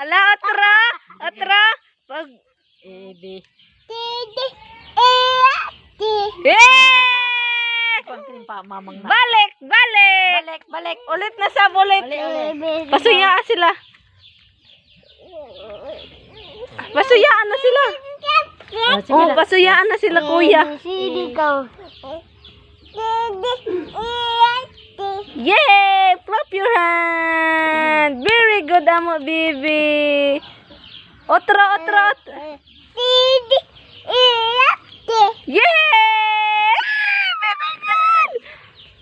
Ala, atra. Atra. Pag... Ebe. Konting pa mamang na. Balik! Balik! Balik, balik. Ulit na sab, ulit. Ulit. Pasuyaan sila. Pasuyaan na sila. Oh, pasuyaan na sila, kuya. Yay! Clap your hand. Very good, amo, baby. Otro, otro, otro. Yay! Baby good.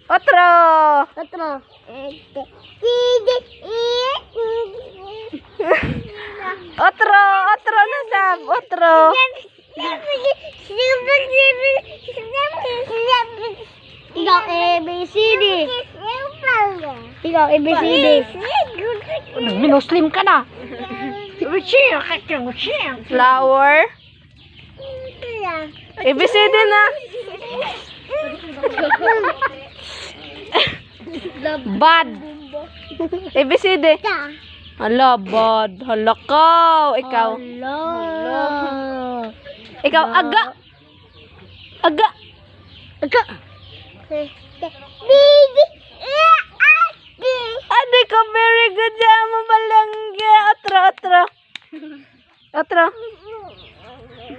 Otro. Otro, otro na sab, otro. Ikaw ABCD. Ikaw ABCD. Minuslim ka na. Flower. ABCD na. Bad. ABCD. Hala, bad. Hala ka. Ikaw. Ikaw, aga. Aga. B